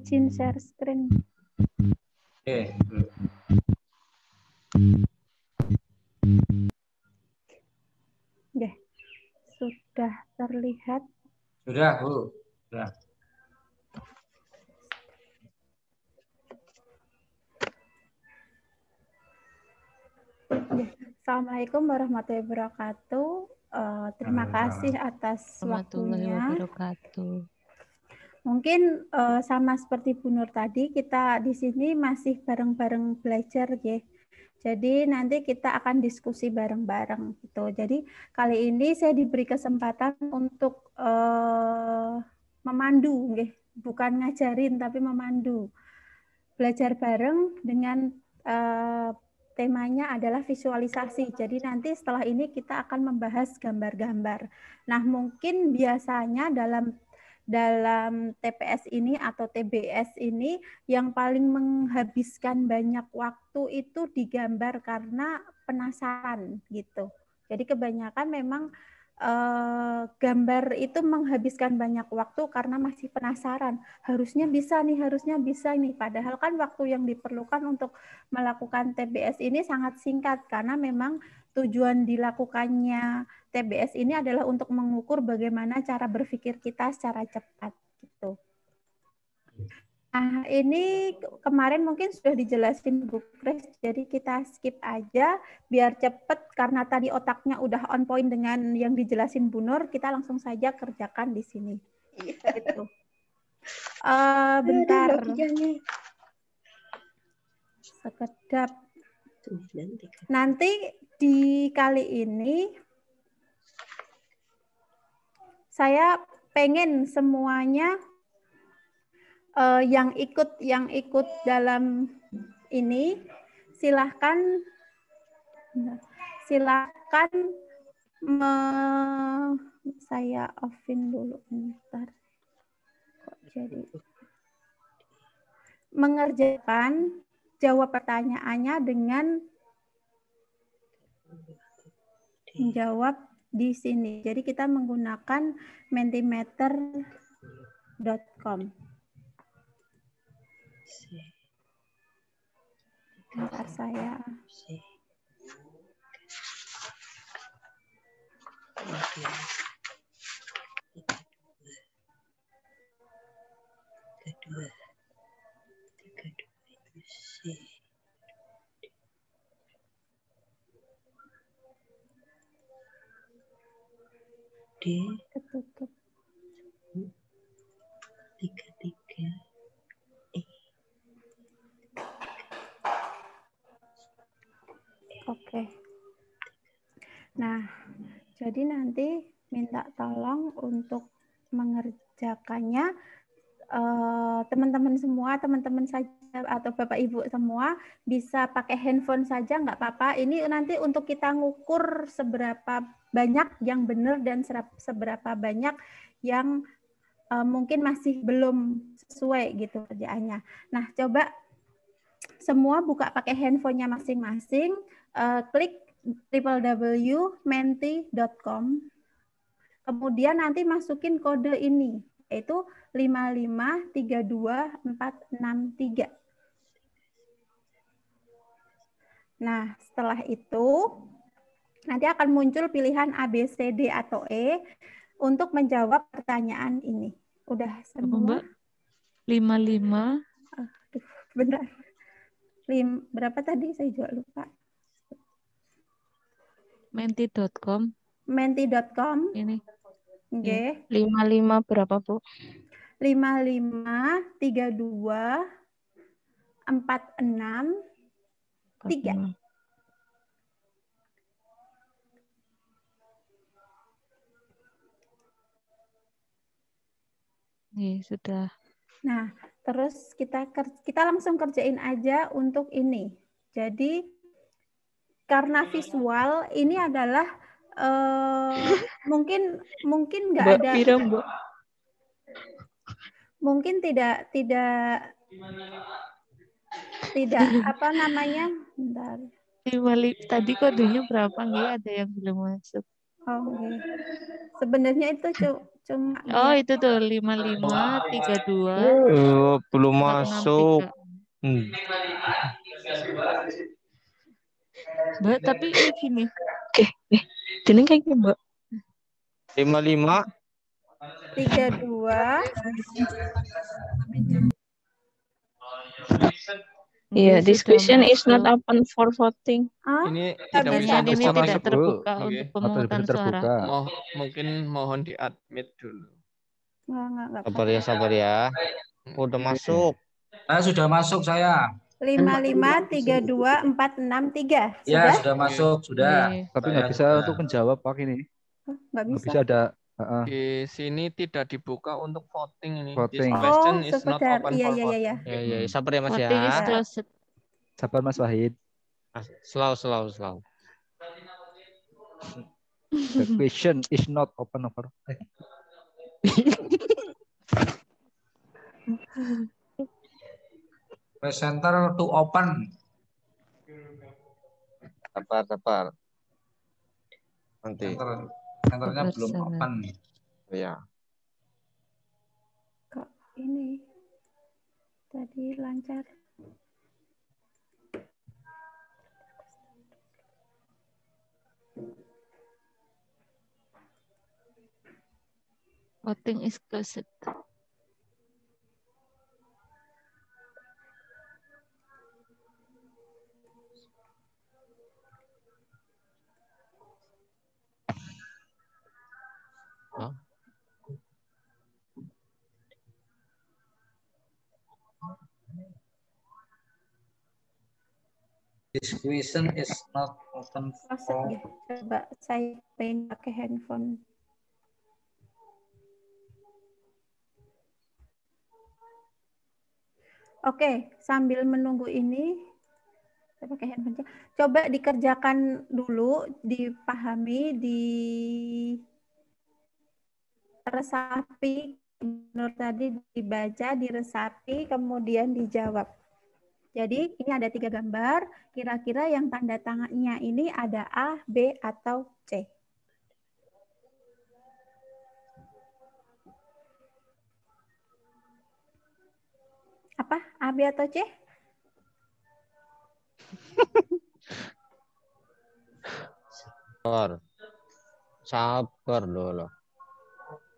izin share screen. Oke. Oke, sudah terlihat. Sudah, Bu. Sudah. Assalamualaikum warahmatullahi wabarakatuh. Terima kasih atas Warahmatullahi waktunya. wabarakatuh. Mungkin sama seperti Bu Nur tadi, kita di sini masih bareng-bareng belajar, ya. Jadi nanti kita akan diskusi bareng-bareng gitu. Jadi kali ini saya diberi kesempatan untuk memandu, ya. Bukan ngajarin tapi memandu. Belajar bareng dengan temanya adalah visualisasi. Jadi nanti setelah ini kita akan membahas gambar-gambar. Nah, mungkin biasanya dalam TPS ini atau TBS ini yang paling menghabiskan banyak waktu itu digambar karena penasaran gitu. Jadi kebanyakan memang gambar itu menghabiskan banyak waktu karena masih penasaran. Harusnya bisa nih. Padahal kan waktu yang diperlukan untuk melakukan TBS ini sangat singkat karena memang tujuan dilakukannya TBS ini adalah untuk mengukur bagaimana cara berpikir kita secara cepat gitu. Nah, ini kemarin mungkin sudah dijelasin Bu Kris, jadi kita skip aja biar cepat karena tadi otaknya udah on point dengan yang dijelasin Bu Nur, kita langsung saja kerjakan di sini. Gitu. Bentar. Sekedap. Nanti di kali ini saya pengen semuanya yang ikut dalam ini silahkan saya offin dulu bentar. Kok jadi mengerjakan jawab pertanyaannya dengan menjawab di sini. Jadi kita menggunakan mentimeter.com. Bentar saya. Ketutup. 33. Oke. Nah, jadi nanti minta tolong untuk mengerjakannya teman-teman semua, teman-teman saja atau Bapak Ibu semua bisa pakai handphone saja, nggak apa-apa. Ini nanti untuk kita ngukur seberapa banyak yang benar dan seberapa banyak yang mungkin masih belum sesuai gitu kerjaannya. Nah, coba semua buka pakai handphonenya masing-masing, klik www.menti.com, kemudian nanti masukin kode ini, yaitu 5532463. Nah, setelah itu nanti akan muncul pilihan A, B, C, D, atau E untuk menjawab pertanyaan ini. Udah semua? Mbak? 55. Benar. Berapa tadi? Saya juga lupa. Menti.com. Menti.com. Ini. Oke. 55 berapa, Bu? 5532463. Iya, sudah. Nah, terus kita langsung kerjain aja untuk ini. Jadi karena visual ini adalah mungkin nggak ada. Mbak. Mungkin tidak apa namanya? Bentar. Tadi kodenya berapa? Nggih, ada yang belum masuk. Oh, okay. Sebenarnya itu Cuma Oh, biar itu tuh 55, 32, Belum 463. masuk. Mbak, tapi ini gini. Oke, jeneng kayak gini, Mbak. 55. 32. Iya, Ini this sudah question is not masuk. open for voting. Ah, Ini nggak tidak bisa. bisa untuk Pertanyaan ini bisa tidak masuk, Bu. terbuka Oke. untuk pemungutan suara. Mungkin mohon di-admit dulu. Nggak Sabar ya, sabar ya. Udah masuk. Saya sudah masuk saya. 55, 32, 463. Ya, Sudah? sudah masuk, sudah. Oke. Tapi Saya nggak bisa sudah. untuk menjawab Pak ini. Nggak Nggak bisa. bisa ada Di sini tidak dibuka untuk voting ini. This Voting. question Oh, is not sebentar. open Iya, for iya, iya, voting. iya. Ya, sabar ya Mas Voting is ya. closed. sabar Mas Wahid. Slow. The question is not open for. Presenter to open. Sabar. Nanti. Senternya Sabar, belum sabar. open. Ya. Kok ini tadi lancar. Voting is closed. Hah? This question is not open Close for. ya. Coba saya pengen pakai handphone. Oke, sambil menunggu ini, saya pakai handphone. Coba dikerjakan dulu, dipahami, diresapi, menurut tadi dibaca, diresapi, kemudian dijawab. Jadi ini ada 3 gambar, kira-kira yang tanda tangannya ini ada A, B, atau C. Apa? A, B, atau C? Sabar dulu.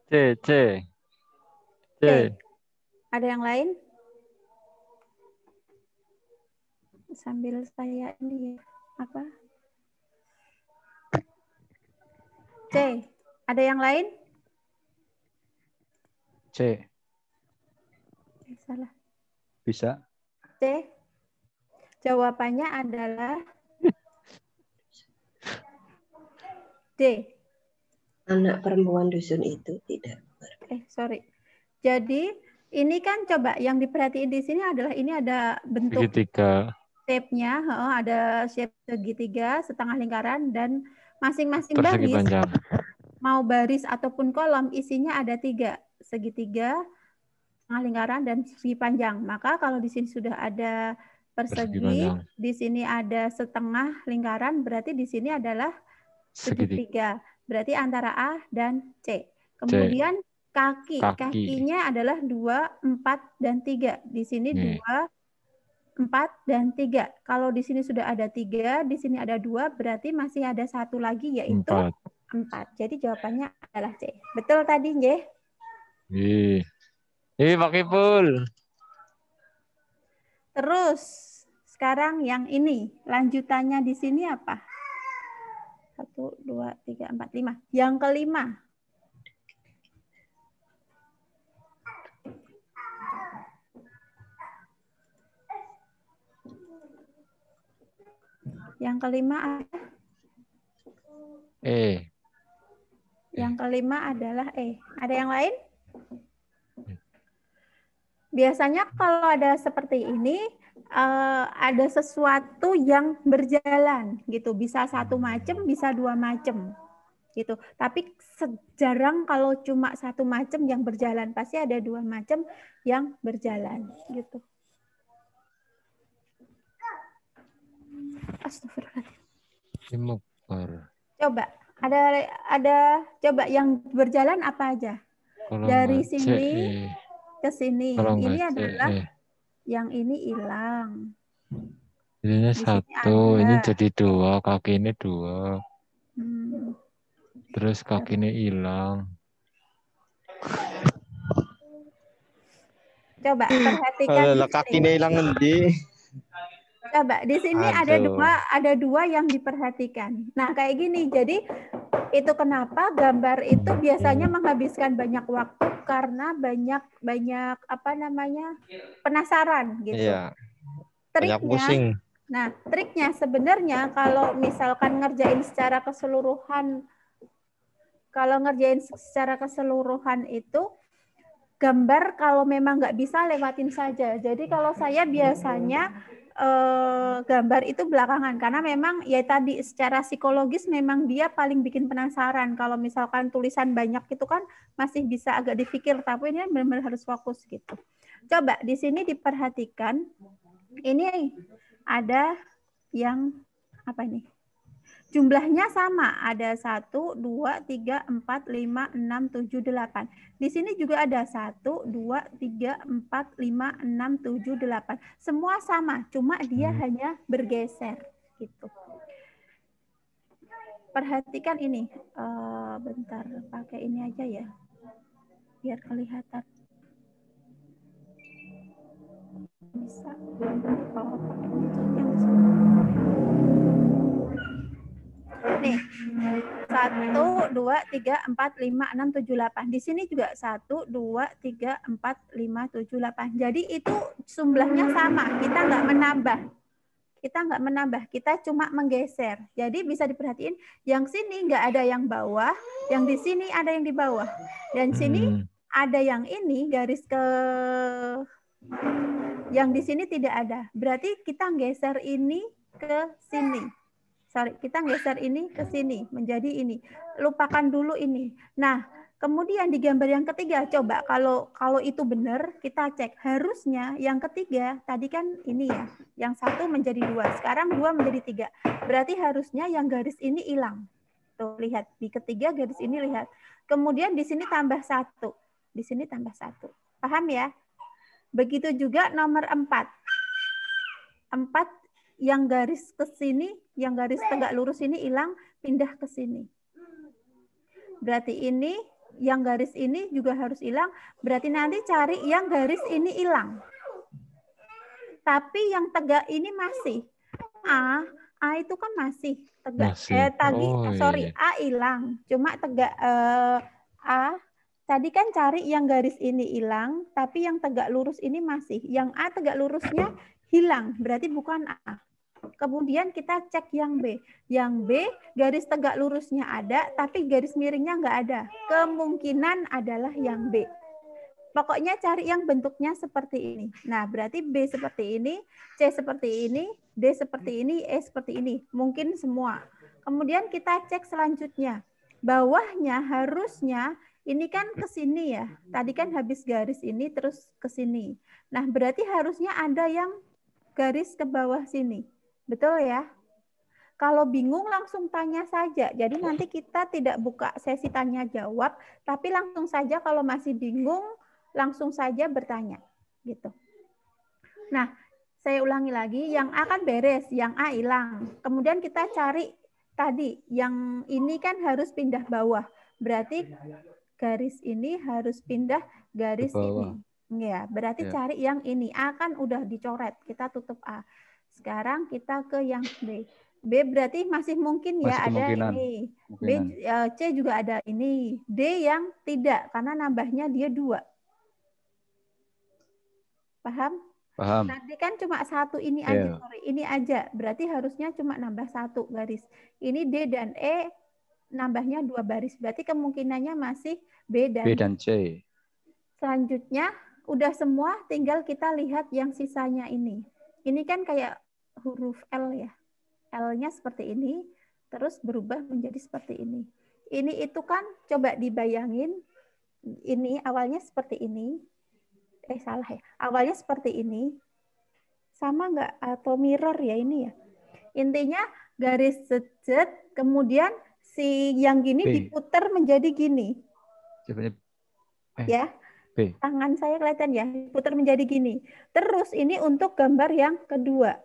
C. C. Ada yang lain? Sambil saya ini ya, apa? C. Ada yang lain? C. Salah. Bisa. C. Jawabannya adalah D. Anak perempuan dusun itu tidak. Sorry. Jadi ini kan coba yang diperhatiin di sini adalah ini ada bentuk Segitiga. shape-nya, ada shape segitiga, setengah lingkaran, dan masing-masing Persegi baris, panjang. mau baris ataupun kolom, isinya ada 3, segitiga, setengah lingkaran, dan segi panjang. Maka kalau di sini sudah ada persegi, di sini ada setengah lingkaran, berarti di sini adalah segitiga. Berarti antara A dan C. Kemudian kakinya adalah 2, 4, dan 3. Di sini 2, 4, dan 3. Kalau di sini sudah ada 3, di sini ada 2, berarti masih ada 1 lagi, yaitu 4. Jadi jawabannya adalah C. Betul tadi, Nggih? Pak Kipul. Terus, sekarang yang ini. Lanjutannya di sini apa? 1, 2, 3, 4, 5. Yang kelima. Yang kelima ada? E. Yang kelima adalah E. Ada yang lain? Biasanya kalau ada seperti ini, ada sesuatu yang berjalan gitu. Bisa 1 macam, bisa 2 macam gitu. Tapi jarang kalau cuma 1 macam yang berjalan. Pasti ada 2 macam yang berjalan gitu. Imukbar. Coba ada coba yang berjalan apa aja? Kalau Dari nggak C, sini E. ke sini. Kalau nggak Ini C, adalah E. yang ini hilang. Jadinya Di sini 1, ini ada. jadi 2, kaki ini 2. Hmm. Terus kaki ini hilang. Coba perhatikan di Alah, sini. kakinya hilang ngendi. Coba di sini Aduh. ada dua yang diperhatikan. Nah, kayak gini. Jadi itu kenapa gambar itu biasanya menghabiskan banyak waktu karena banyak apa namanya? Penasaran gitu. Iya. Banyak Triknya, pusing. nah, triknya sebenarnya kalau misalkan ngerjain secara keseluruhan itu gambar kalau memang nggak bisa lewatin saja. Jadi kalau saya biasanya gambar itu belakangan karena memang ya tadi secara psikologis memang dia paling bikin penasaran. Kalau misalkan tulisan banyak itu kan masih bisa agak dipikir, tapi ini benar-benar harus fokus gitu. Coba di sini diperhatikan, ini ada yang apa ini? Jumlahnya sama, ada 1, 2, 3, 4, 5, 6, 7, 8. Di sini juga ada 1, 2, 3, 4, 5, 6, 7, 8. Semua sama, cuma dia hanya bergeser. Gitu. Perhatikan ini. Bentar, pakai ini aja ya. Biar kelihatan. Bisa. Oh, pakai yang di sini. Nih, 1, 2, 3, 4, 5, 6, 7, 8. Di sini juga 1, 2, 3, 4, 5, 7, 8. Jadi itu jumlahnya sama. Kita nggak menambah. Kita cuma menggeser. Jadi bisa diperhatiin, yang sini nggak ada yang bawah, yang di sini ada yang di bawah. Dan sini ada yang ini, garis ke yang di sini tidak ada. Berarti kita geser ini ke sini. Kita geser ini ke sini, menjadi ini. Lupakan dulu ini. Nah, kemudian di gambar yang ketiga, coba kalau itu benar, kita cek. Harusnya yang ketiga, tadi kan ini ya, yang 1 menjadi 2. Sekarang 2 menjadi 3. Berarti harusnya yang garis ini hilang. Tuh, lihat. Di ketiga garis ini lihat. Kemudian di sini tambah 1. Di sini tambah 1. Paham ya? Begitu juga nomor 4. 4 yang garis ke sini, yang garis tegak lurus ini hilang, pindah ke sini. Berarti ini, yang garis ini juga harus hilang. Berarti nanti cari yang garis ini hilang. Tapi yang tegak ini masih. A itu kan masih tegak. Masih. A hilang. Cuma tegak A. Tadi kan cari yang garis ini hilang, tapi yang tegak lurus ini masih. Yang A tegak lurusnya hilang, berarti bukan A. Kemudian kita cek yang B. Yang B garis tegak lurusnya ada, tapi garis miringnya nggak ada. Kemungkinan adalah yang B. Pokoknya cari yang bentuknya seperti ini. Nah, berarti B seperti ini, C seperti ini, D seperti ini, E seperti ini. Mungkin semua. Kemudian kita cek selanjutnya. Bawahnya harusnya ini kan ke sini ya. Tadi kan habis garis ini terus ke sini. Nah, berarti harusnya ada yang garis ke bawah sini. Betul ya? Kalau bingung langsung tanya saja. Jadi nanti kita tidak buka sesi tanya jawab, tapi langsung saja kalau masih bingung langsung saja bertanya. Gitu. Nah, saya ulangi lagi, yang A kan beres, yang A hilang. Kemudian kita cari tadi, yang ini kan harus pindah bawah. Berarti garis ini harus pindah garis ini. Ya, berarti cari yang ini. A kan udah dicoret, kita tutup A. Sekarang kita ke yang B. B berarti masih mungkin ya ada ini. B, C juga ada ini. D yang tidak, karena nambahnya dia 2. Paham? Paham. Tadi kan cuma 1 ini aja, ini aja. Berarti harusnya cuma nambah 1 garis. Ini D dan E nambahnya 2 baris. Berarti kemungkinannya masih B dan C. Selanjutnya udah semua, tinggal kita lihat yang sisanya ini. Ini kan kayak huruf L ya. L-nya seperti ini, terus berubah menjadi seperti ini. Ini itu kan coba dibayangin, ini awalnya seperti ini. Salah ya. Awalnya seperti ini. Sama nggak? Atau mirror ya ini ya. Intinya garis set, kemudian si yang gini diputar menjadi gini. Ya. B. Tangan saya kelihatan ya, putar menjadi gini. Terus ini untuk gambar yang kedua.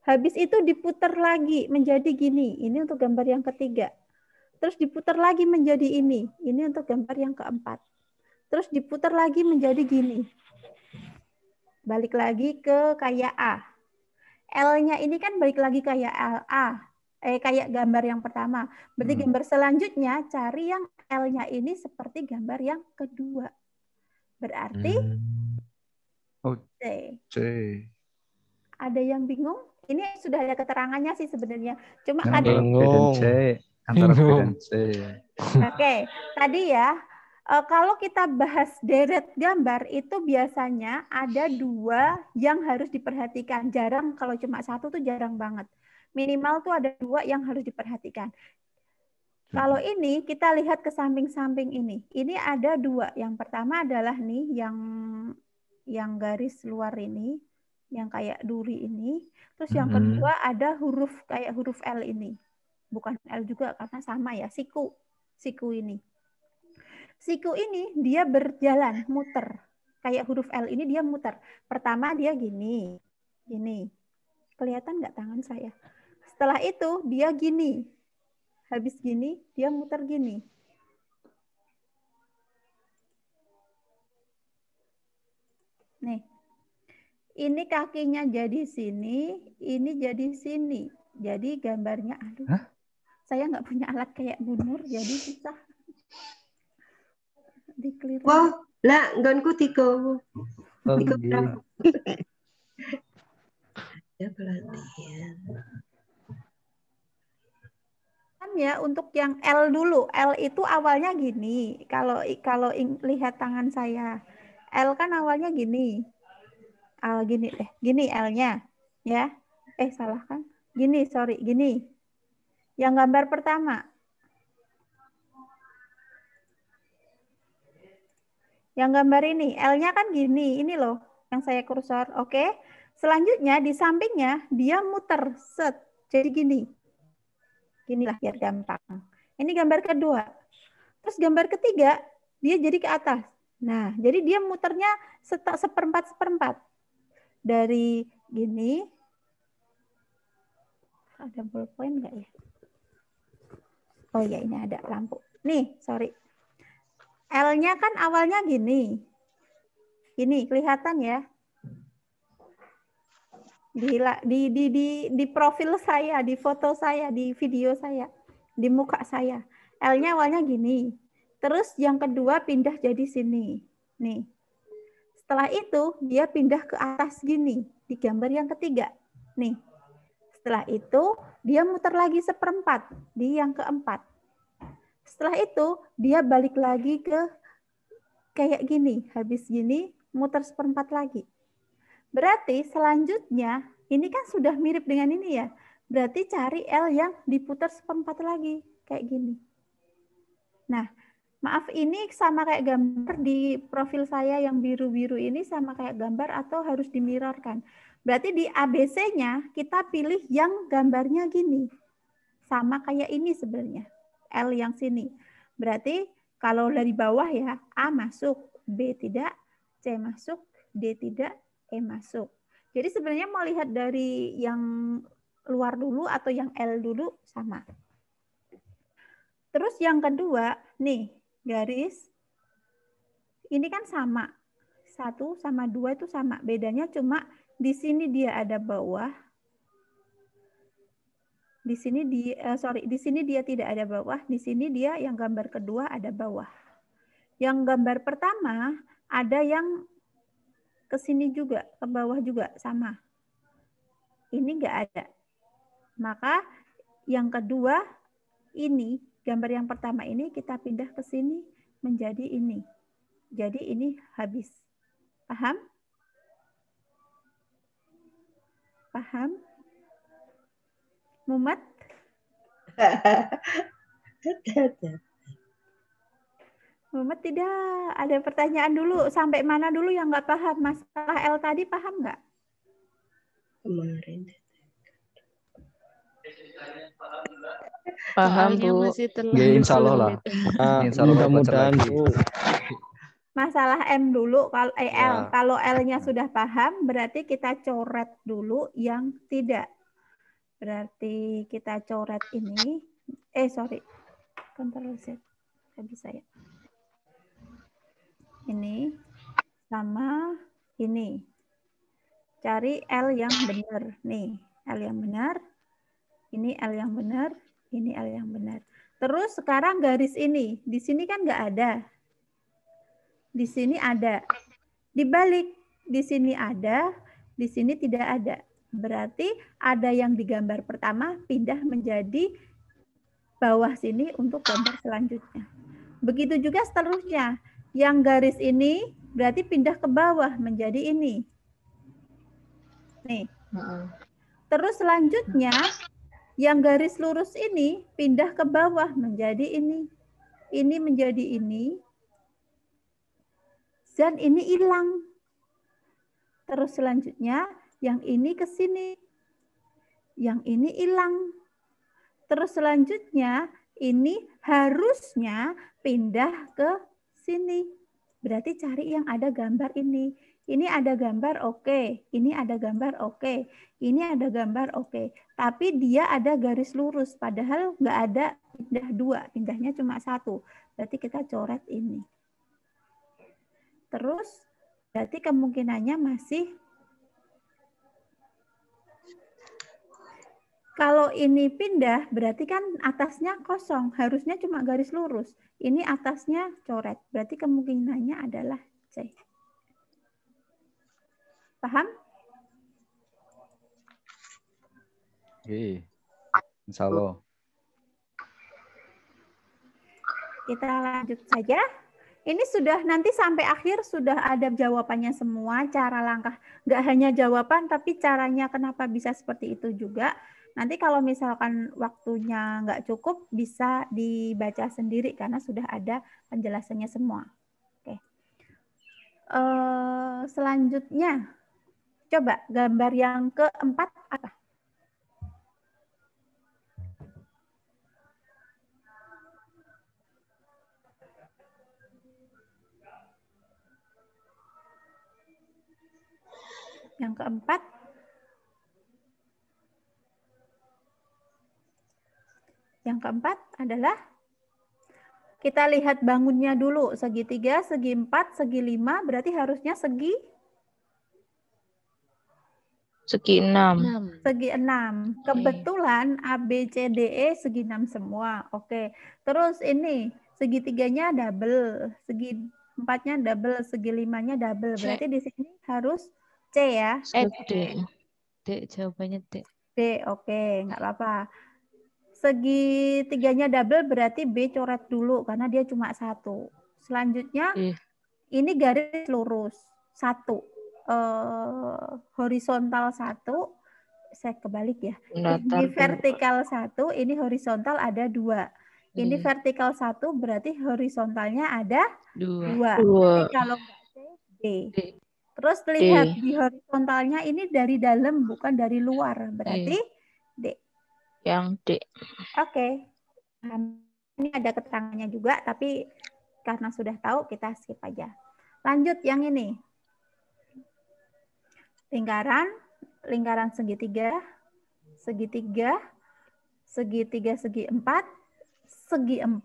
Habis itu diputar lagi menjadi gini. Ini untuk gambar yang ketiga. Terus diputar lagi menjadi ini. Ini untuk gambar yang keempat. Terus diputar lagi menjadi gini. Balik lagi ke kayak A. L-nya ini kan balik lagi kayak A. Kayak gambar yang pertama. Berarti gambar selanjutnya cari yang L-nya ini seperti gambar yang kedua. Berarti C. C. Ada yang bingung? Ini sudah ada keterangannya sih sebenarnya. Cuma Antara tadi B dan C. Antara B dan C. Oke, tadi ya, kalau kita bahas deret gambar itu biasanya ada dua yang harus diperhatikan. Jarang, kalau cuma satu tuh jarang banget. Minimal tuh ada dua yang harus diperhatikan. Kalau ini kita lihat ke samping-samping ini. Ini ada dua. Yang pertama adalah nih yang garis luar ini, yang kayak duri ini. Terus yang kedua ada huruf kayak huruf L ini. Bukan L juga karena sama ya, siku. Siku ini. Siku ini dia berjalan, muter. Kayak huruf L ini dia muter. Pertama dia gini. Gini. Kelihatan nggak tangan saya? Setelah itu dia gini. Habis gini, dia muter gini. Nih. Ini kakinya jadi sini, ini jadi sini. Jadi gambarnya, aduh. Hah? Saya nggak punya alat kayak Bu Nur, jadi susah. Dikeliru. Wah, lah, nggonku tiga. Tiga berapa? Ya pelatihan. Ya, untuk yang L dulu. L itu awalnya gini. Kalau lihat tangan saya. L kan awalnya gini. Gini deh. Gini L-nya. Ya. Salah kan? Gini, sorry. Gini. Yang gambar pertama. Yang gambar ini. L-nya kan gini. Ini loh. Yang saya kursor. Oke. Selanjutnya di sampingnya dia muter. Set. Jadi gini. Inilah biar gampang. Ini gambar kedua. Terus gambar ketiga, dia jadi ke atas. Nah, jadi dia muternya seperempat. Dari gini. Ada ballpoint nggak ya? Oh ya, ini ada lampu. Nih, sorry. L-nya kan awalnya gini. Gini, kelihatan ya. Di profil saya, di foto saya, di video saya, di muka saya. L-nya awalnya gini. Terus yang kedua pindah jadi sini. Nih. Setelah itu dia pindah ke atas gini. Di gambar yang ketiga. Nih. Setelah itu dia muter lagi seperempat. Di yang keempat. Setelah itu dia balik lagi ke kayak gini. Habis gini muter seperempat lagi. Berarti selanjutnya, ini kan sudah mirip dengan ini ya. Berarti cari L yang diputar seperempat lagi. Kayak gini. Nah, maaf ini sama kayak gambar di profil saya yang biru-biru ini sama kayak gambar atau harus dimirrorkan. Berarti di ABC-nya kita pilih yang gambarnya gini. Sama kayak ini sebenarnya. L yang sini. Berarti kalau dari bawah ya, A masuk, B tidak, C masuk, D tidak, E masuk. Jadi sebenarnya mau lihat dari yang luar dulu atau yang L dulu sama. Terus yang kedua, nih garis. Ini kan sama. 1 sama 2 itu sama. Bedanya cuma di sini dia ada bawah. Di sini di sini dia tidak ada bawah. Di sini dia yang gambar kedua ada bawah. Yang gambar pertama ada yang ke sini juga, ke bawah juga sama. Ini enggak ada. Maka yang kedua ini, gambar yang pertama ini kita pindah ke sini menjadi ini. Jadi ini habis. Paham? Paham? Mumet? Mumet tidak. Ada pertanyaan dulu. Sampai mana dulu yang nggak paham? Masalah L tadi paham nggak? Kemarin. Paham, Soalnya Bu. masih Ya, terlalu insya Allah lah. sulit. Nah, Insya Allah Bapak baca mudah-mudahan, lagi. Bu. Masalah M dulu, kalau L. Ya. Kalau L-nya sudah paham, berarti kita coret dulu yang tidak. Berarti kita coret ini. Sorry. Ctrl Z. Nggak bisa ya. Ini sama ini. Cari L yang benar. Nih, L yang benar. Ini L yang benar. Ini L yang benar. Terus sekarang garis ini. Di sini kan nggak ada. Di sini ada. Dibalik, di sini ada, di sini tidak ada. Berarti ada yang digambar pertama pindah menjadi bawah sini untuk gambar selanjutnya. Begitu juga seterusnya. Yang garis ini berarti pindah ke bawah menjadi ini. Nih. Terus selanjutnya yang garis lurus ini pindah ke bawah menjadi ini. Ini menjadi ini. Dan ini hilang. Terus selanjutnya, yang ini ke sini. Yang ini hilang. Terus selanjutnya, ini harusnya pindah ke sini. Berarti cari yang ada gambar ini. Ini ada gambar oke. Ini ada gambar oke. Ini ada gambar oke. Tapi dia ada garis lurus. Padahal nggak ada pindah dua. Pindahnya cuma satu. Berarti kita coret ini. Terus berarti kemungkinannya masih kalau ini pindah berarti kan atasnya kosong, harusnya cuma garis lurus. Ini atasnya coret, berarti kemungkinannya adalah C. Paham? Oke. Insya Allah. Kita lanjut saja. Ini sudah nanti sampai akhir sudah ada jawabannya semua, cara langkah. Nggak hanya jawaban, tapi caranya kenapa bisa seperti itu juga. Nanti kalau misalkan waktunya nggak cukup, bisa dibaca sendiri karena sudah ada penjelasannya semua. Oke. Selanjutnya, coba gambar yang keempat apa? Yang keempat, adalah kita lihat bangunnya dulu. Segitiga, segi 4, segi 5, berarti harusnya segi 6. Segi 6. Kebetulan A, B, C, D, E segi 6 semua. Oke. Terus ini segitiganya double, segi 4-nya double, segi 5-nya double. Berarti di sini harus C ya. D. D, jawabannya D. D, oke, nggak apa-apa. Segi 3-nya double berarti B coret dulu karena dia cuma 1. Selanjutnya ini garis lurus 1. Horizontal 1. Saya kebalik ya. Ini vertikal 1, ini horizontal ada 2. Ini vertikal 1 berarti horizontalnya ada 2. Jadi kalau nggak C, D. Terus lihat di horizontalnya ini dari dalam bukan dari luar. Berarti D. Yang D. Oke. Ini ada keterangannya juga, tapi karena sudah tahu kita skip aja. Lanjut yang ini. Lingkaran segitiga, segitiga, segitiga segi 4, segi 4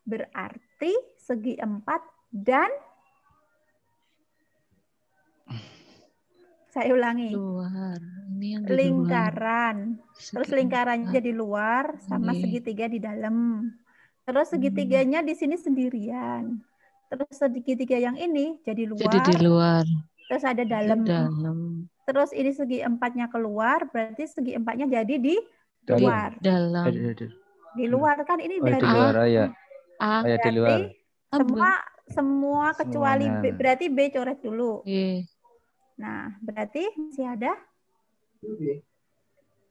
berarti segi 4 dan saya ulangi. Luar. Ini yang di lingkaran. luar. Terus lingkarannya di luar sama segitiga di dalam. Terus segitiganya di sini sendirian. Terus segitiga yang ini jadi luar. Jadi di luar. Terus ada dalam. Terus ini segi 4-nya keluar, berarti segi 4-nya jadi di luar. Dalam. Di luar kan ini dari di luar ya. Berarti di luar. semua kecuali B, berarti B coret dulu. Nah, berarti masih ada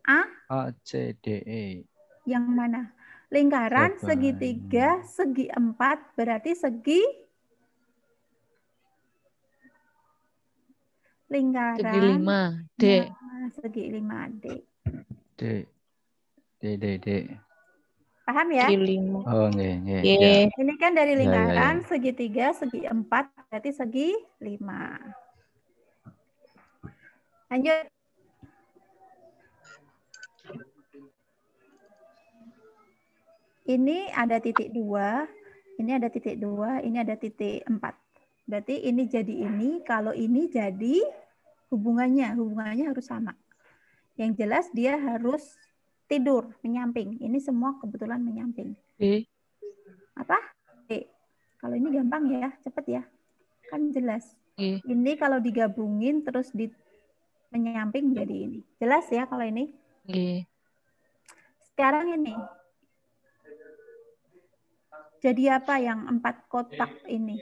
A, C, D, E. Yang mana? Lingkaran segitiga segi 4 berarti segi lingkaran segi 5 D. Segi 5 D. D. Paham ya? Segi 5. Oh, nggih, nggih. Oke. Ya. Ini kan dari Ya, ya, lingkaran, ya. segitiga, segi 4, berarti segi 5. Lanjut. Ini ada titik 2, ini ada titik 2, ini ada titik 4. Berarti ini jadi ini, kalau ini jadi hubungannya harus sama. Yang jelas dia harus tidur, menyamping. Ini semua kebetulan menyamping. B. Apa? B. Kalau ini gampang ya, cepet ya. Kan jelas. G. Ini kalau digabungin terus di menyamping jadi ini. Jelas ya kalau ini? G. Sekarang ini. Jadi apa yang 4 kotak ini?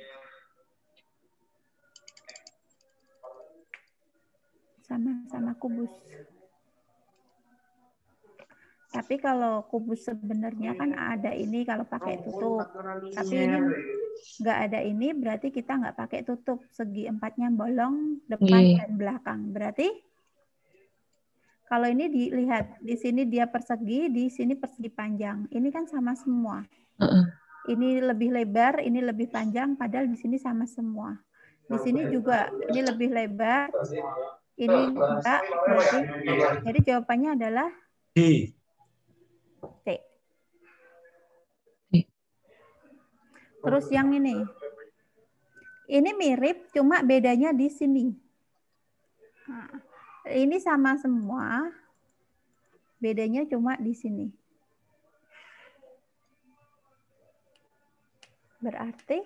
Sama-sama kubus. Tapi kalau kubus sebenarnya kan ada ini kalau pakai tutup. Tapi ini nggak ada ini, berarti kita nggak pakai tutup. Segi 4-nya bolong, depan dan belakang. Berarti kalau ini dilihat, di sini dia persegi, di sini persegi panjang. Ini kan sama semua. Ini lebih lebar, ini lebih panjang, padahal di sini sama semua. Di sini juga ini lebih lebar, ini enggak. Berarti, jadi jawabannya adalah D. T. Terus yang ini mirip, cuma bedanya di sini. Nah, ini sama semua, bedanya cuma di sini. Berarti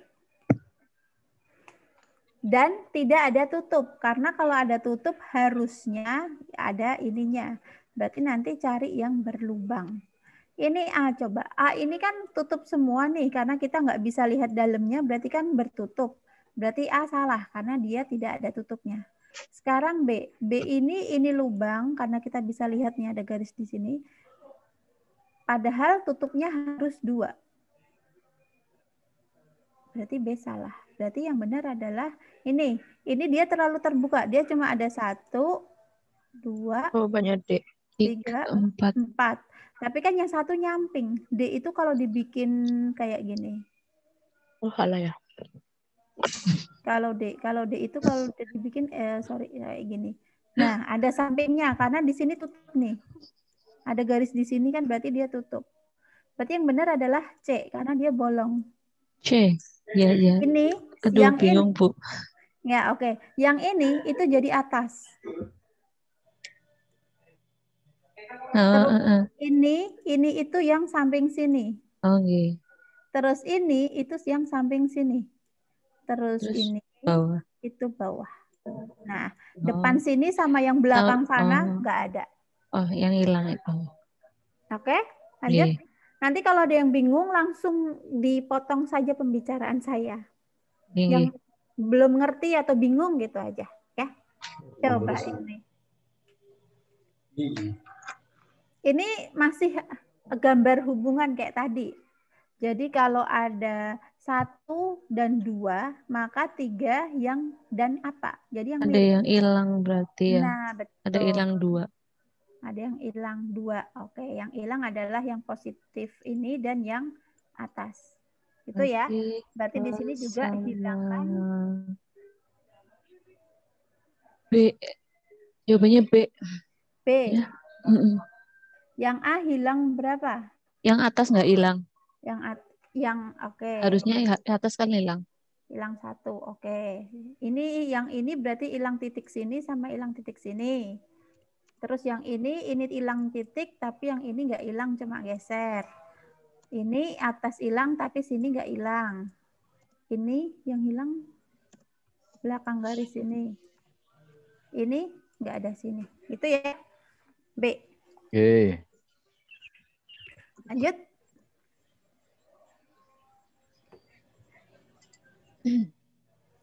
dan tidak ada tutup, karena kalau ada tutup harusnya ada ininya. Berarti nanti cari yang berlubang. Ini A, coba. A ini kan tutup semua nih, karena kita nggak bisa lihat dalamnya, berarti kan bertutup. Berarti A salah, karena dia tidak ada tutupnya. Sekarang B. B ini lubang, karena kita bisa lihatnya ada garis di sini. Padahal tutupnya harus 2. Berarti B salah. Berarti yang benar adalah ini. Ini dia terlalu terbuka. Dia cuma ada 1, 2, Jawabannya D. 3, 4. Tapi kan yang 1 nyamping. D itu kalau dibikin kayak gini. Oh, salah ya. Kalau D itu kalau dibikin kayak gini. Nah, ada sampingnya karena di sini tutup nih. Ada garis di sini kan berarti dia tutup. Berarti yang benar adalah C karena dia bolong. C. Ya, ya. Ini Aduh, yang bingung, ini. Bu. Ya, oke. Yang ini itu jadi atas. Terus ini itu yang samping sini. Oke. Terus ini itu yang samping sini. Terus ini bawah. Itu bawah. Nah, depan sini sama yang belakang sana nggak ada. Oh, yang hilang itu. Oke, lanjut. Nanti kalau ada yang bingung langsung dipotong saja pembicaraan saya. Yang belum ngerti atau bingung gitu aja, ya. Coba ini. Ini masih gambar hubungan kayak tadi. Jadi kalau ada 1 dan 2, maka 3 yang dan apa? Jadi yang ada yang hilang berarti ya. Nah, betul. Ada hilang 2. Ada yang hilang 2. Oke, yang hilang adalah yang positif ini dan yang atas. Itu ya. Berarti di sini juga hilangkan B. Jawabannya B. B. Ya. Yang A hilang berapa? Yang atas nggak hilang. Yang oke. Harusnya atas kan hilang. Hilang 1. Oke. Ini yang ini berarti hilang titik sini sama hilang titik sini. Terus yang ini hilang titik, tapi yang ini nggak hilang, cuma geser. Ini atas hilang, tapi sini nggak hilang. Ini yang hilang belakang garis ini. Ini nggak ada sini. Itu ya. B. Oke. Lanjut.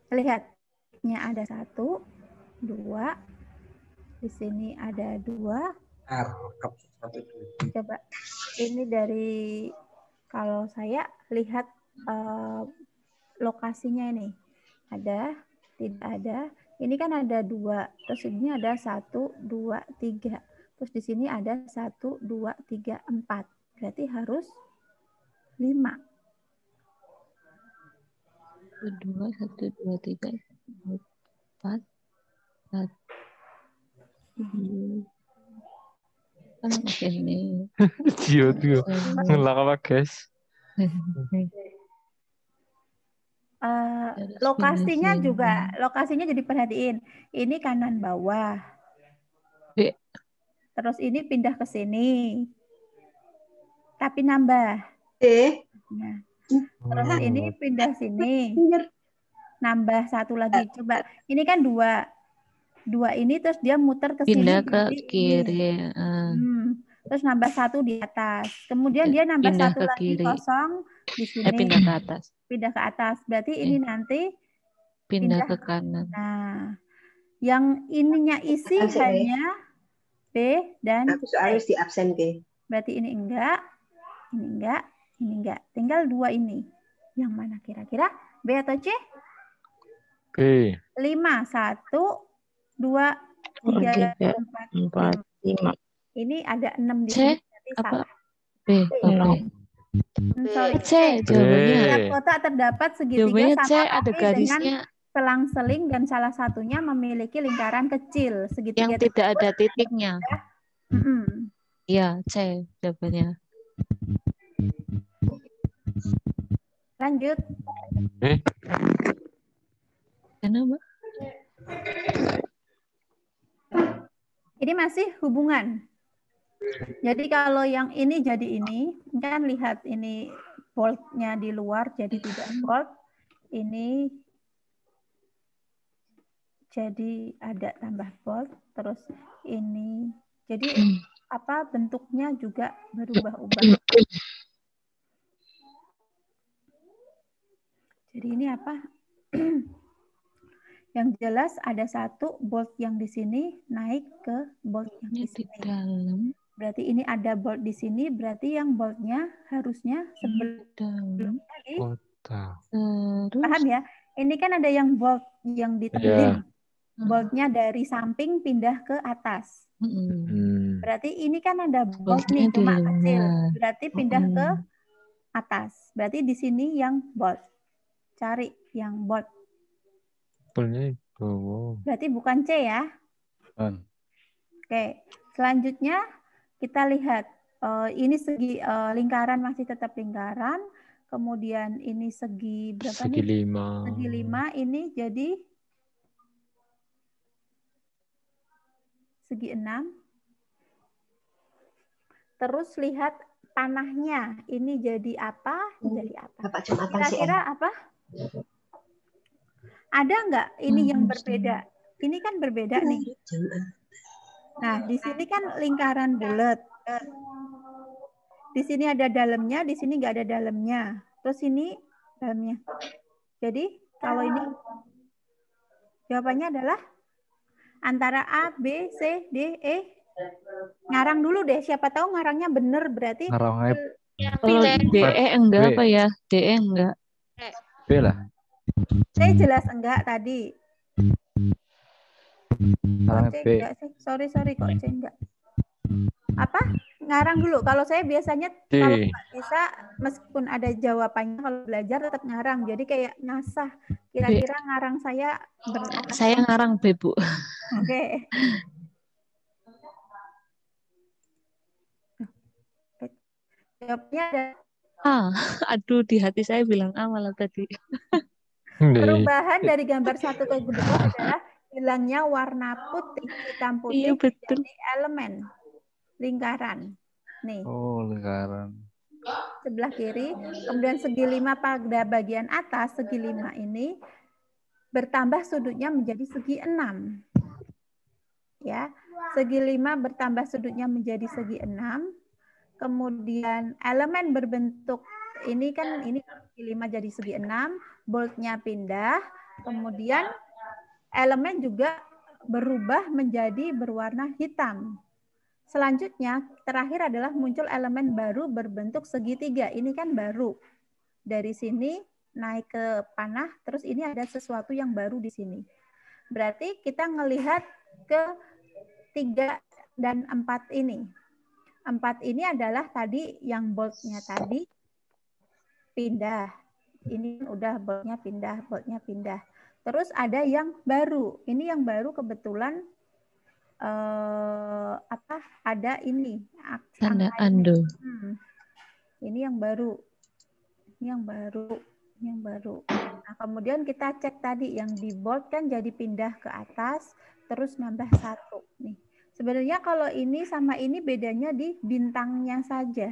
Lihatnya ada 1, 2. Di sini ada 2. Coba ini dari kalau saya lihat lokasinya ini ada, tidak ada. Ini kan ada 2. Terus ini ada 1, 2, 3. Terus di sini ada 1, 2, 3, 4. Berarti harus 5. 2, 1, 2, 3, 4, 1. Kan ini. Cio tuh ngelak apa guys? Lokasinya jadi perhatiin. Ini kanan bawah. B. Terus ini pindah ke sini. Tapi nambah. Nah, terus ini pindah sini. Nambah satu lagi. Coba. Ini kan 2. 2 ini terus dia muter ke sini. Pindah ke kiri. Terus nambah 1 di atas. Kemudian dia nambah Pindah 1 ke lagi kiri. kosong di sini. Pindah ke atas. Pindah ke atas. Berarti ini nanti pindah ke kanan. Nah, yang ininya isi hanya B dan Aku harus di absen ke. Berarti ini enggak, ini enggak, ini enggak. Tinggal 2 ini. Yang mana kira-kira? B atau C? B. 5, 1, 2, 3, 4, 5. Ini ada 6 di sini. Berarti apa? salah. B. Sorry. C jawabannya. Setiap kotak terdapat segitiga Jawabannya C sama ada kaki garisnya. dengan selang-seling dan salah satunya memiliki lingkaran kecil. Segitiga Yang tidak ada titiknya. Iya, C jawabannya. Lanjut. Kenapa? Ini masih hubungan. Jadi kalau yang ini jadi ini, kan lihat ini bold-nya di luar jadi tidak bold. Ini jadi ada tambah bold, terus ini jadi apa bentuknya juga berubah-ubah. Jadi ini apa? Yang jelas ada 1 bold yang di sini naik ke bold yang di sini. Berarti ini ada bold di sini, berarti yang boldnya harusnya sebelum tadi. Paham ya? Ini kan ada yang bold yang ditebelin. Boldnya dari samping pindah ke atas. Berarti ini kan ada bold nih cuma kecil. Berarti pindah ke atas. Berarti di sini yang bold. Cari yang bold. Berarti bukan C ya? Oke. Selanjutnya kita lihat. Ini segi lingkaran masih tetap lingkaran. Kemudian ini segi berapa segi nih? 5. Segi 5 ini jadi segi 6. Terus lihat panahnya. Ini jadi apa? Jadi apa? Kira-kira apa? Ada nggak ini yang berbeda? Ini kan berbeda nih. Nah, di sini kan lingkaran bulat. Di sini ada dalamnya, di sini nggak ada dalamnya. Terus ini dalamnya. Jadi kalau ini jawabannya adalah antara A, B, C, D, E. Ngarang dulu deh. Siapa tahu ngarangnya bener berarti. Ngarangnya D, E enggak apa ya? D, E enggak. B lah. C jelas enggak tadi. Ngarangnya B. Sorry kok C enggak. Apa? Ngarang dulu. Kalau saya biasanya kalau nggak bisa, meskipun ada jawabannya, kalau belajar tetap ngarang. Jadi kayak ngasah. Kira-kira ngarang saya Saya ngarang B, Bu. Oke. Jawabnya ada aduh di hati saya bilang A malah tadi. Perubahan dari gambar 1 ke 2 adalah hilangnya warna putih, hitam putih menjadi elemen lingkaran. Nih. Oh, lingkaran. Sebelah kiri, kemudian segi 5 pada bagian atas, segi 5 ini bertambah sudutnya menjadi segi 6. Ya, segi 5 bertambah sudutnya menjadi segi 6. Kemudian elemen berbentuk ini kan ini segi 5 jadi segi 6, boldnya pindah, kemudian elemen juga berubah menjadi berwarna hitam. Selanjutnya terakhir adalah muncul elemen baru berbentuk segitiga. Ini kan baru. Dari sini naik ke panah, terus ini ada sesuatu yang baru di sini. Berarti kita ngelihat ke 3 dan 4 ini. 4 ini adalah tadi yang boldnya tadi. pindah. Ini udah boldnya pindah, boldnya pindah. Terus ada yang baru. Ini yang baru kebetulan ada ini Tanda angka ini. undo. Ini yang baru. Ini yang baru. Nah, kemudian kita cek tadi yang di bold kan jadi pindah ke atas, terus nambah 1 nih. Sebenarnya kalau ini sama ini bedanya di bintangnya saja.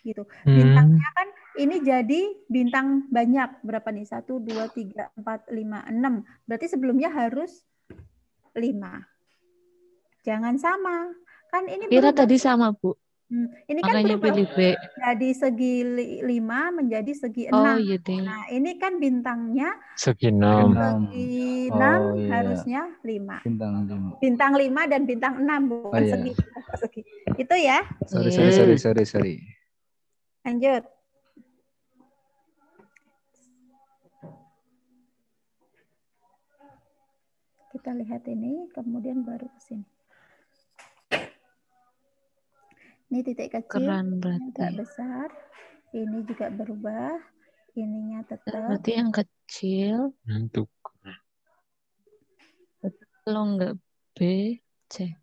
Gitu. Bintangnya kan ini jadi bintang banyak. Berapa nih? 1, 2, 3, 4, 5, 6. Berarti sebelumnya harus 5. Jangan sama. Kan ini Kira berubah. tadi sama, Bu. Ini kan Makanya berubah. pilih B. Jadi segi 5 menjadi segi 6. Oh, iya deh. Nah, ini kan bintangnya Segi 6. segi 6 Oh, iya. harusnya 5. Bintang 5. Bintang 5 dan bintang 6, bukan iya. segi. Itu ya. Sorry. Lanjut. Kita lihat ini, kemudian baru ke sini. Ini titik kecil, Keren berarti. agak besar. Ini juga berubah. Ininya tetap. Berarti yang kecil. Untuk. Kalau enggak B, C.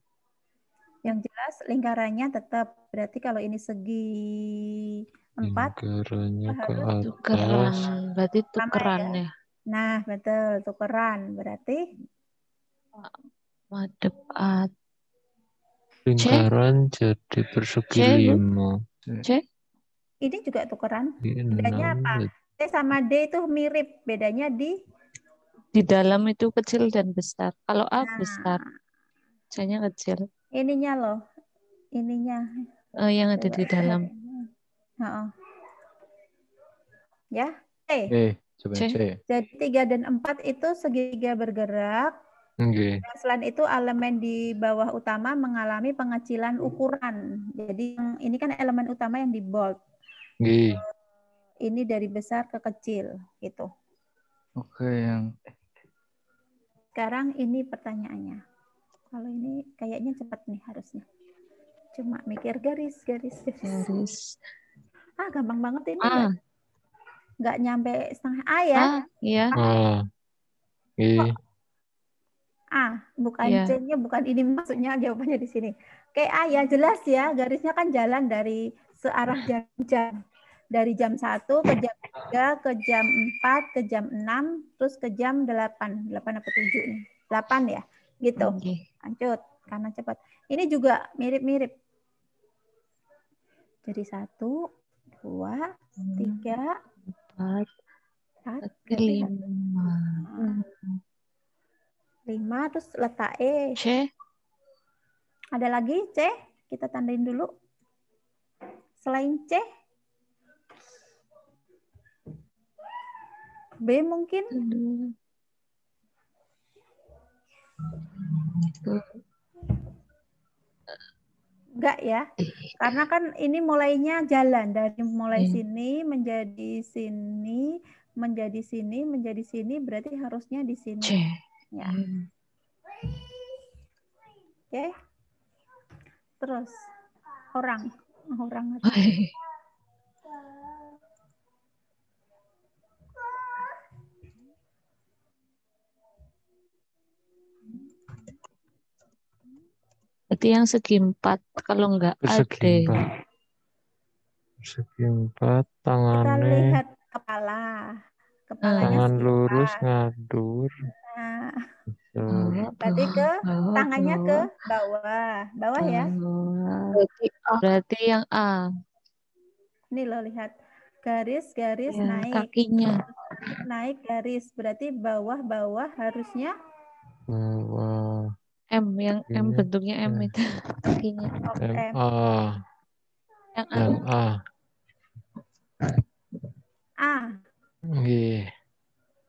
Yang jelas lingkarannya tetap. Berarti kalau ini segi 4, Lingkarannya ke harus tukeran. atas. Berarti sama tukeran ya. Nah, betul, tukeran. Berarti Madep A. Lingkaran jadi persegi C, Bu? 5. C. ini juga tukeran. Di Bedanya 6. apa? C sama D itu mirip. Bedanya di dalam itu kecil dan besar. Kalau A besar, nah, C-nya kecil. ininya loh. Ininya. Yang ada di dalam. Ya, C. Coba C. C. Jadi 3 dan 4 itu segitiga bergerak. Oke. Dan selain itu elemen di bawah utama mengalami pengecilan ukuran. Jadi ini kan elemen utama yang di bold. Oke. Ini dari besar ke kecil gitu. Oke, yang Sekarang ini pertanyaannya. Kalau ini kayaknya cepat nih harusnya. Cuma mikir garis. Gampang banget ini. A. Nggak nyampe setengah A ya. Iya. Oke. A, bukan Iya. C-nya, bukan ini maksudnya jawabannya di sini. Oke, A ya jelas ya, garisnya kan jalan dari searah jam. Dari jam 1 ke jam 3, ke jam 4, ke jam 6, terus ke jam 8. 8 apa 7 nih? 8 ya, gitu. Oke. Lanjut, karena cepat. Ini juga mirip-mirip. Jadi 1, 2, 3, 4, 5. 5. 5, terus letak E. C. Ada lagi C? Kita tandain dulu. Selain C? B mungkin? Enggak ya. Karena kan ini mulainya jalan. Dari mulai sini menjadi sini, menjadi sini, menjadi sini. Berarti harusnya di sini. C. Ya. Oke. Terus orang. Berarti yang segi 4 kalau enggak Persegi ada. 4. Persegi 4, Kita tangannya. lihat kepala. Kepalanya Tangan segi lurus 4. ngadur. Nah, Bawah, berarti ke bawah, tangannya ke bawah. bawah ya. Berarti yang A. Ini loh lihat garis Ya, naik, kakinya. naik garis. Berarti bawah harusnya Bawah. M, yang M bentuknya M itu kakinya. MA. Yang A. A. Oke.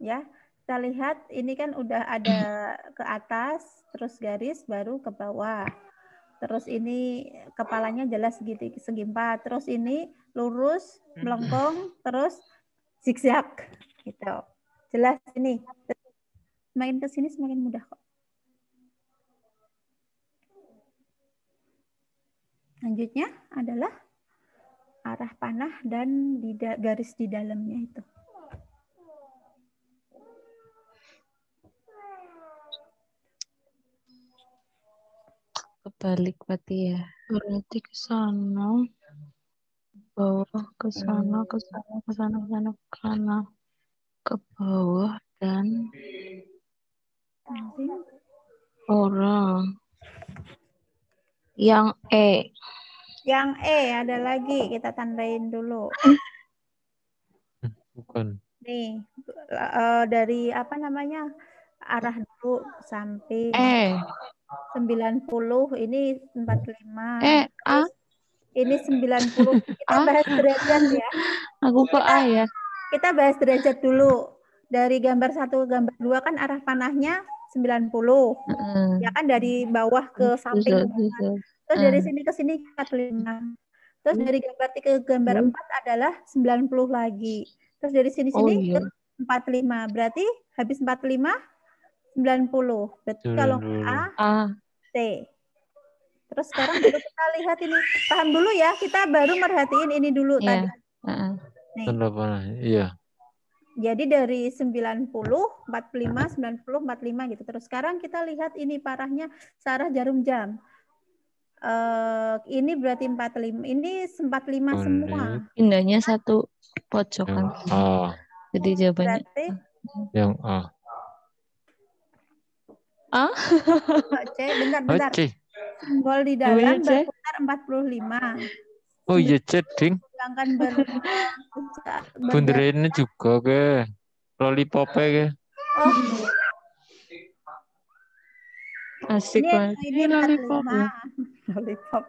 Ya, kita lihat ini kan udah ada ke atas, terus garis baru ke bawah. Terus ini kepalanya jelas segi 4. Terus ini lurus, melengkung, terus zigzag gitu. Jelas ini. Semakin ke sini semakin mudah kok. Selanjutnya adalah arah panah dan garis di dalamnya itu. Kebalik berarti ya. Berarti ke sana, bawah, ke sana, ke sana, ke sana, ke sana, ke sana, ke bawah, dan Samping. orang. Yang E. Yang E ada lagi, kita tandain dulu. Bukan. Nih, dari apa namanya? Arah dulu samping. 90, ini 45. A. Terus ini 90. Kita bahas derajat ya. Aku kok A ya. Kita bahas derajat dulu. Dari gambar 1 ke gambar 2 kan arah panahnya 90. Ya kan dari bawah ke samping. Terus dari sini ke sini 45. Terus dari gambar 3 ke gambar 4 adalah 90 lagi. Terus dari sini-sini ke 45. Berarti habis 45, 90. Berarti kalau A, C. Terus sekarang baru kita lihat ini. Paham dulu ya, kita baru merhatiin ini dulu tadi. Nih. Iya. Jadi dari 90, 45, 90, 45 gitu. Terus sekarang kita lihat ini parahnya searah jarum jam. Ini berarti 45. Ini 45 semua. Pindahnya satu pojokan. Jadi jawabannya berarti yang A. A. C, bentar. Simbol di dalam berputar 45. Oh iya, ceding. Sedangkan Bunderene juga ke lollipop ke. Oh. Asik banget. Ini lollipop. Lollipop.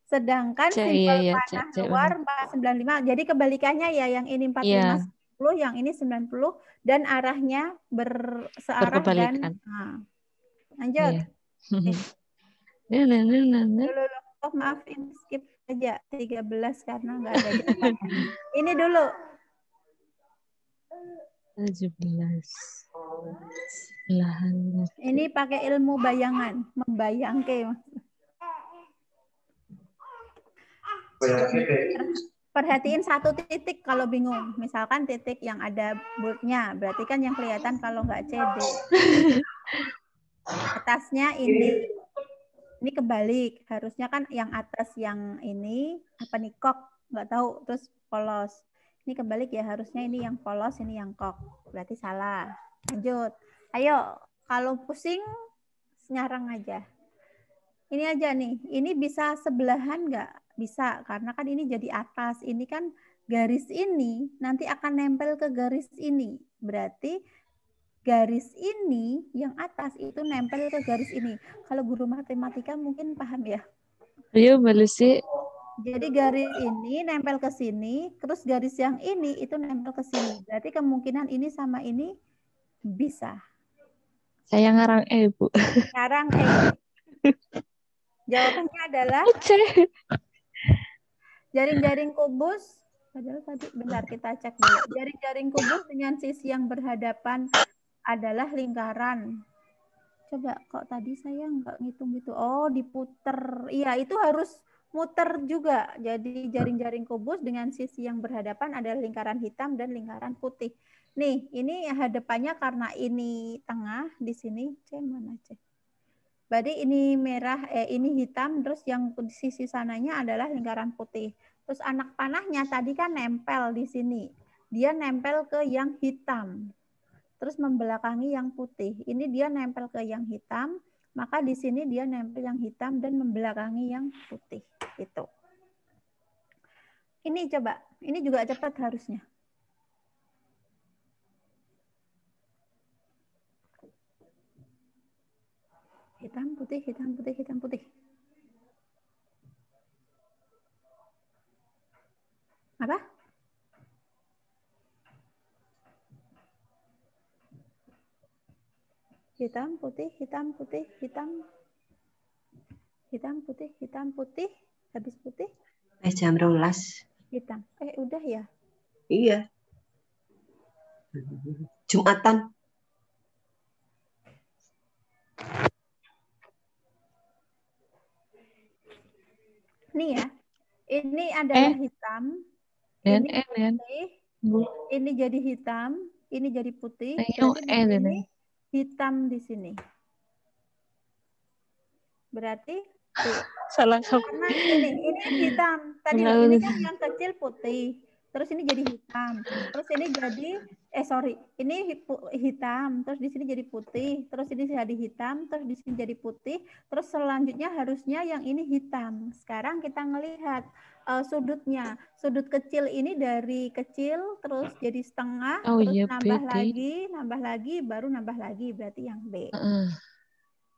Sedangkan simbol panah luar 495. Jadi kebalikannya ya, yang ini 45 10, yang ini 90 dan arahnya bersearah dan lanjut. Oh, maaf, ini skip aja 13 karena nggak ada jawabannya. Ini dulu 17. Ini pakai ilmu bayangan, membayangke. Perhatiin satu titik kalau bingung. Misalkan titik yang ada boldnya, berarti kan yang kelihatan kalau nggak CD. Atasnya ini kebalik, harusnya kan yang atas yang ini apa nih, kok, nggak tahu, terus polos. Ini kebalik ya, harusnya ini yang polos, ini yang kok, berarti salah. Lanjut, ayo, kalau pusing nyarang aja. Ini aja nih, ini bisa sebelahan nggak? Bisa, karena kan ini jadi atas, ini kan garis ini nanti akan nempel ke garis ini, berarti garis ini yang atas itu nempel ke garis ini. Kalau guru matematika mungkin paham ya. Ayo balik sih. Jadi garis ini nempel ke sini, terus garis yang ini itu nempel ke sini. Berarti kemungkinan ini sama ini bisa. Saya ngarang E, Bu. Ngarang E. Jawabannya adalah jaring-jaring kubus. Padahal tadi, bentar kita cek dulu. Jaring-jaring kubus dengan sisi yang berhadapan adalah lingkaran. Coba kok tadi saya nggak ngitung gitu. Oh, diputer. Iya, itu harus muter juga. Jadi jaring-jaring kubus dengan sisi yang berhadapan adalah lingkaran hitam dan lingkaran putih. Nih, ini hadapannya karena ini tengah, di sini C mana C? Berarti ini merah, ini hitam, terus yang sisi sananya adalah lingkaran putih. Terus anak panahnya tadi kan nempel di sini. Dia nempel ke yang hitam. Terus membelakangi yang putih. Ini dia nempel ke yang hitam, maka di sini dia nempel yang hitam dan membelakangi yang putih. Itu. Ini coba, ini juga cepat harusnya. Hitam, putih, hitam, putih, hitam, putih. Apa? Hitam, putih, hitam, putih, hitam. Hitam, putih, hitam, putih. Habis putih. Jam 12. Hitam. Udah ya? Iya. Jumatan. Nih ya. Ini adalah hitam. Dan Ini putih. Ini jadi hitam. Ini jadi putih. Berarti di sini hitam di sini. Berarti salah. Karena ini hitam. Tadi loh, ini kan yang kecil putih. Terus ini jadi hitam. Terus ini jadi ini hitam. Terus di sini jadi putih. Terus ini jadi hitam. Terus di sini jadi putih. Terus selanjutnya harusnya yang ini hitam. Sekarang kita ngelihat sudutnya. Sudut kecil ini dari kecil terus jadi setengah. Terus nambah lagi, baru nambah lagi. Berarti yang B.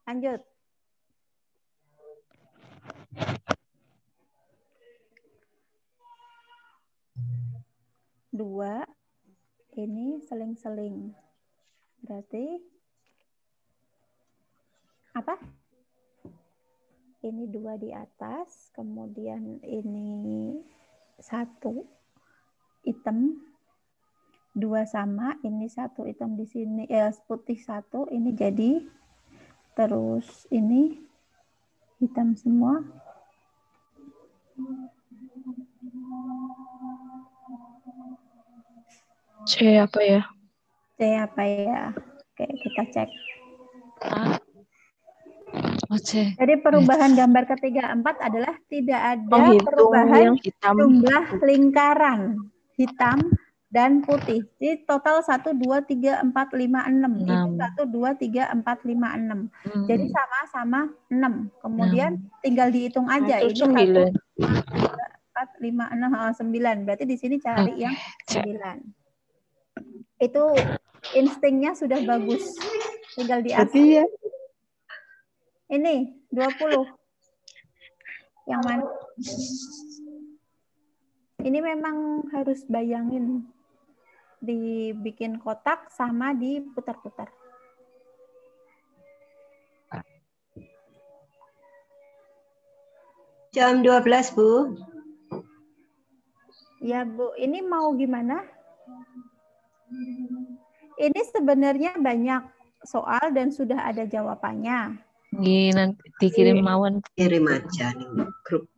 Lanjut. Dua, ini seling-seling. Berarti apa? Ini 2 di atas, kemudian ini 1 hitam, 2 sama, ini 1 hitam di sini, putih 1, ini jadi, terus ini hitam semua. C apa ya? C apa ya? Oke, kita cek. Jadi perubahan gambar ketiga 4 adalah tidak ada perubahan jumlah lingkaran hitam dan putih. Jadi total 1, 2, 3, 4, 5, 6. Ini 1, 2, 3, 4, 5, 6. Jadi sama-sama 6. Kemudian tinggal dihitung aja. Ini 1, 2, 3, 4, 5, 6, 9. Berarti di sini cari yang 9. Itu instingnya sudah bagus. Tinggal diasah. Ini 20. Yang mana? Ini memang harus bayangin. Dibikin kotak sama diputar-putar. Jam 12, Bu. Ya, Bu. Ini mau gimana? Ini sebenarnya banyak soal dan sudah ada jawabannya. Nanti dikirim Mawan. Kirim aja nih grup.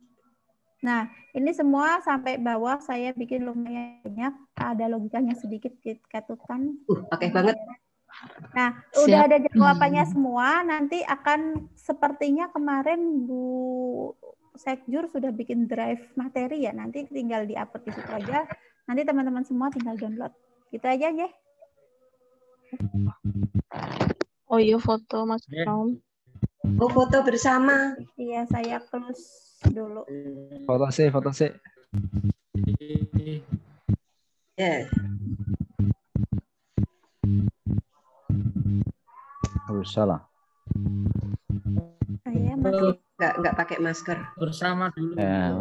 Nah, ini semua sampai bawah saya bikin lumayan banyak. Ada logikanya sedikit catatan. Pakai banget. Nah, udah ada jawabannya semua. Nanti akan sepertinya kemarin Bu Sekjur sudah bikin drive materi ya. Nanti tinggal di-upload di situ aja. Nanti teman-teman semua tinggal download. Gitu aja ya. Oh iya, foto Mas Tom. Oh, foto bersama. Iya, saya close dulu. Foto sih. Ya. Harus salah. Saya masih nggak pakai masker. Bersama dulu. Ya,